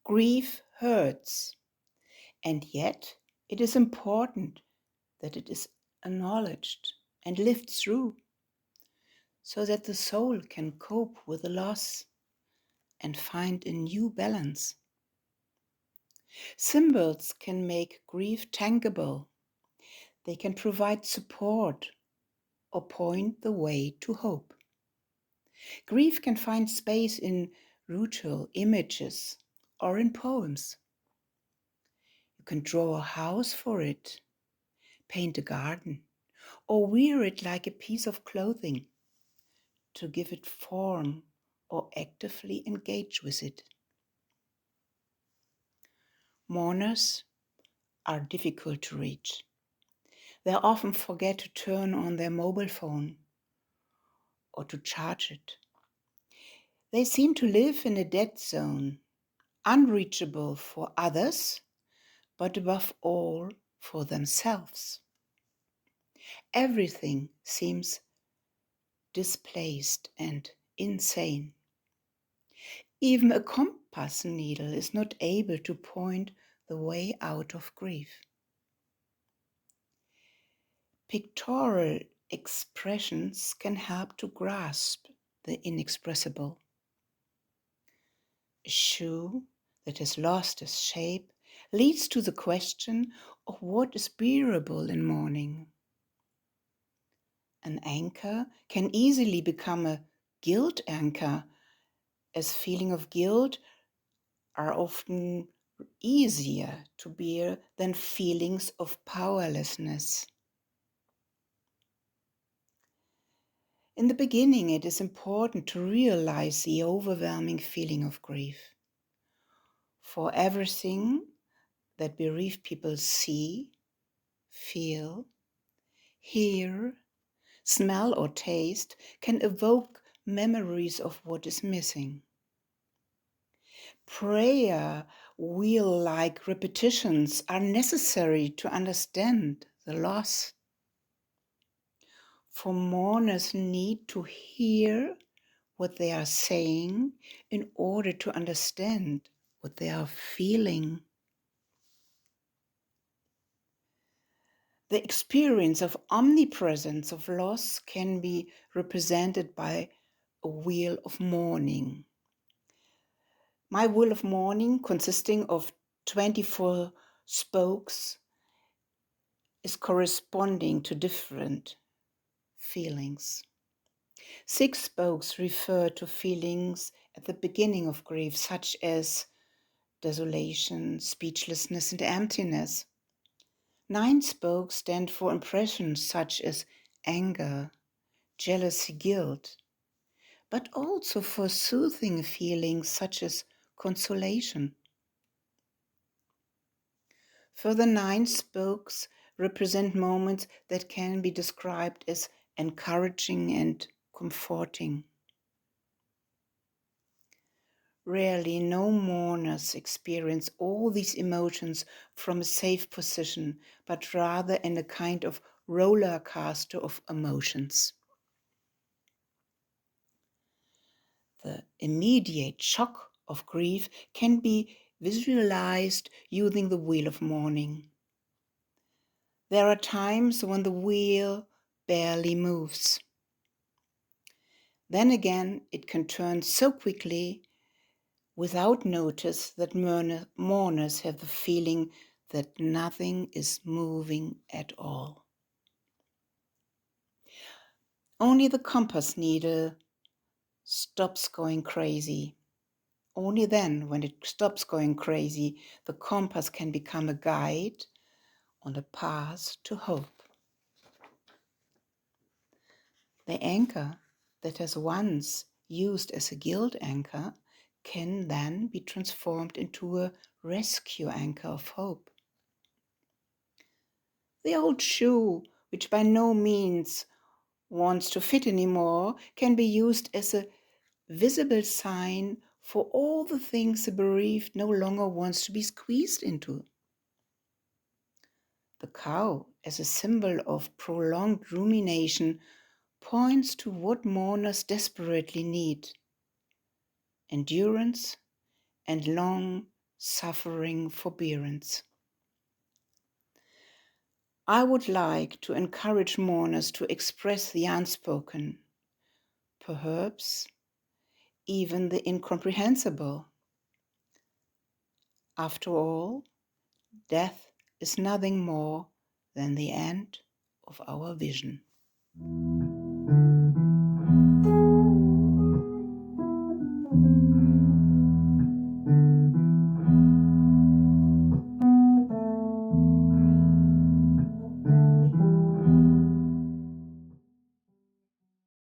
Grief hurts, and yet it is important that it is acknowledged and lived through, so that the soul can cope with the loss and find a new balance. Symbols can make grief tangible. They can provide support or point the way to hope. Grief can find space in ritual images or in poems. You can draw a house for it, paint a garden, or wear it like a piece of clothing to give it form or actively engage with it. Mourners are difficult to reach. They often forget to turn on their mobile phone or to charge it. They seem to live in a dead zone, unreachable for others, but above all for themselves. Everything seems displaced and insane. Even a compass needle is not able to point the way out of grief. Pictorial expressions can help to grasp the inexpressible. A shoe that has lost its shape leads to the question of what is bearable in mourning. An anchor can easily become a guilt anchor, as feelings of guilt are often easier to bear than feelings of powerlessness. In the beginning, it is important to realize the overwhelming feeling of grief. For everything that bereaved people see, feel, hear, smell, or taste can evoke memories of what is missing. Prayer wheel-like repetitions are necessary to understand the loss. For mourners need to hear what they are saying in order to understand what they are feeling. The experience of omnipresence of loss can be represented by a wheel of mourning. My wheel of mourning, consisting of 24 spokes, is corresponding to different feelings. 6 spokes refer to feelings at the beginning of grief, such as desolation, speechlessness, and emptiness. 9 spokes stand for impressions such as anger, jealousy, guilt, but also for soothing feelings such as consolation. Further 9 spokes represent moments that can be described as encouraging and comforting. Rarely, no mourners experience all these emotions from a safe position, but rather in a kind of roller coaster of emotions. The immediate shock of grief can be visualized using the wheel of mourning. There are times when the wheel barely moves. Then again, it can turn so quickly without notice that mourners have the feeling that nothing is moving at all. Only the compass needle stops going crazy. Only then, when it stops going crazy, the compass can become a guide on the path to hope. The anchor that has once used as a guilt anchor can then be transformed into a rescue anchor of hope. The old shoe, which by no means wants to fit anymore, can be used as a visible sign for all the things the bereaved no longer wants to be squeezed into. The cow, as a symbol of prolonged rumination, points to what mourners desperately need: endurance and long suffering forbearance. I would like to encourage mourners to express the unspoken, perhaps even the incomprehensible. After all, death is nothing more than the end of our vision.